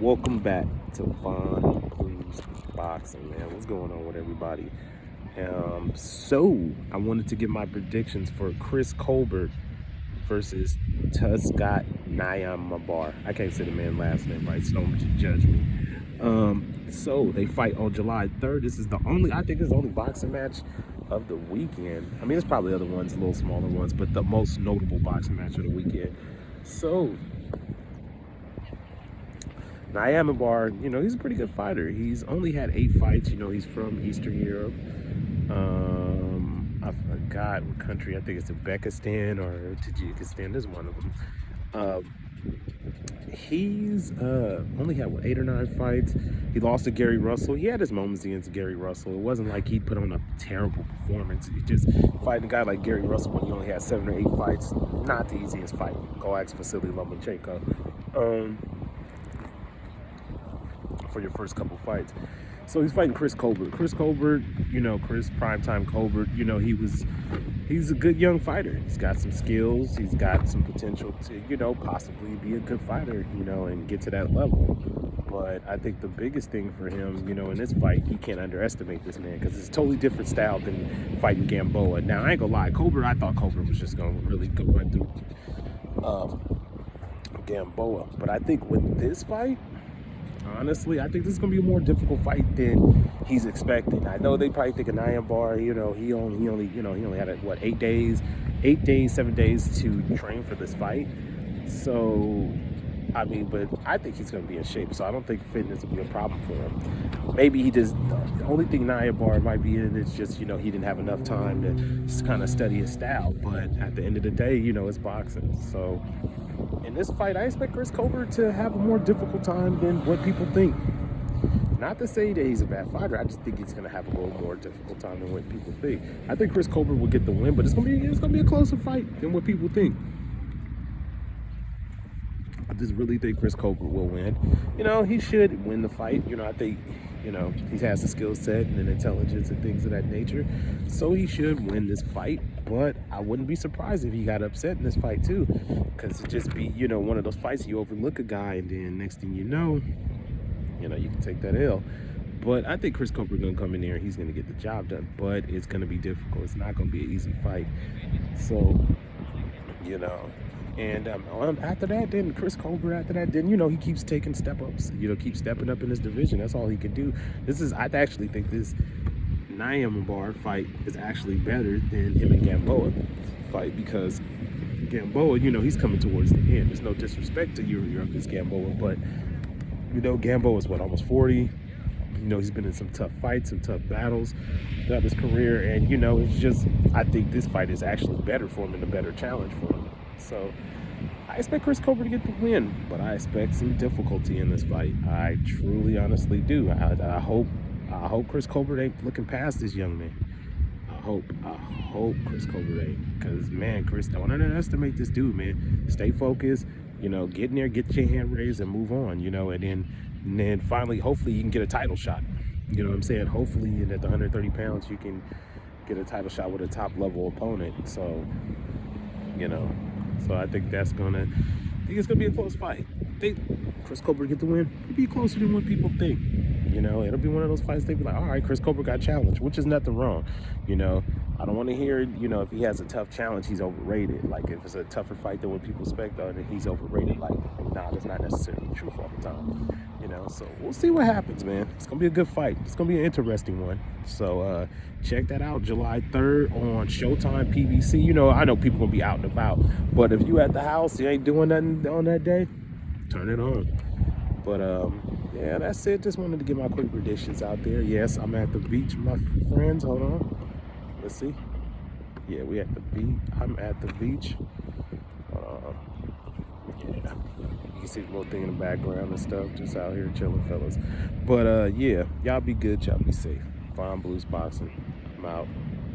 Welcome back to Von Blues Boxing, man. What's going on with everybody? So I wanted to give my predictions for Chris Colbert versus Tugstogt Nyambayar. I can't say the man's last name right, so don't judge me. So they fight on July 3rd. This is I think it's the only boxing match of the weekend. I mean, there's probably other ones, a little smaller ones, but the most notable boxing match of the weekend. So Nyambayar, he's a pretty good fighter. He's only had 8 fights. He's from Eastern Europe. I forgot what country. I think it's Uzbekistan or Tajikistan. There's one of them. He's only had 8 or 9 fights. He lost to Gary Russell. He had his moments against Gary Russell. It wasn't like he put on a terrible performance. He just fighting a guy like Gary Russell when he only had 7 or 8 fights. Not the easiest fight. Go ask Vasily Lomachenko. For your first couple fights. So he's fighting Chris Colbert. Chris Colbert, Chris Primetime Colbert, he's a good young fighter. He's got some skills. He's got some potential to, possibly be a good fighter, and get to that level. But I think the biggest thing for him, in this fight, he can't underestimate this man because it's a totally different style than fighting Gamboa. Now, I ain't gonna lie, I thought Colbert was just gonna really go right through Gamboa. But I think with this fight, honestly, I think this is going to be a more difficult fight than he's expecting. I know they probably think of Nyambayar, he only had 8 days, 7 days to train for this fight. So, I mean, but I think he's going to be in shape. So I don't think fitness will be a problem for him. Maybe the only thing Nyambayar might be in is just, he didn't have enough time to just kind of study his style. But at the end of the day, it's boxing. So in this fight, I expect Chris Colbert to have a more difficult time than what people think. Not to say that he's a bad fighter, I just think he's going to have a little more difficult time than what people think. I think Chris Colbert will get the win, but it's going to be a closer fight than what people think. I just really think Chris Colbert will win. He should win the fight. I think, he has the skill set and intelligence and things of that nature. So he should win this fight. But I wouldn't be surprised if he got upset in this fight too. Because it'd just be, one of those fights you overlook a guy and then next thing you know, you can take that L. But I think Chris Colbert going to come in there and he's going to get the job done. But it's going to be difficult. It's not going to be an easy fight. So, and after that, then Chris Colbert, he keeps taking step-ups, keeps stepping up in his division. That's all he can do. I actually think this Nyambayar fight is actually better than him and Gamboa fight because Gamboa, he's coming towards the end. There's no disrespect to Yuriorkis Gamboa, but, Gamboa's almost 40. He's been in some tough fights, some tough battles throughout his career. And, it's just, I think this fight is actually better for him and a better challenge for him. So I expect Chris Colbert to get the win, but I expect some difficulty in this fight. I truly, honestly do. I hope Chris Colbert ain't looking past this young man. I hope Chris Colbert ain't. Because, man, Chris, don't underestimate this dude, man. Stay focused, get in there, get your hand raised and move on, and then finally, hopefully, you can get a title shot. You know what I'm saying? Hopefully, at the 130 pounds, you can get a title shot with a top-level opponent. So, So I think it's gonna be a close fight. I think Chris Colbert get the win. It'll be closer than what people think. It'll be one of those fights they be like, all right, Chris Colbert got challenged, which is nothing wrong. I don't want to hear, if he has a tough challenge, he's overrated. Like if it's a tougher fight than what people expect, then he's overrated. Like, nah, that's not necessarily the truth all the time. So we'll see what happens, man. It's gonna be a good fight. It's gonna be an interesting one. So check that out, July 3rd on Showtime PBC. I know people gonna be out and about, but if you at the house, you ain't doing nothing on that day, turn it on. But yeah, that's it. Just wanted to get my quick predictions out there. Yes, I'm at the beach, my friends. Hold on. Let's see. Yeah, we at the beach. I'm at the beach. Yeah. You can see the little thing in the background and stuff. Just out here chilling, fellas. But yeah, y'all be good. Y'all be safe. Fine Blues Boxing. I'm out.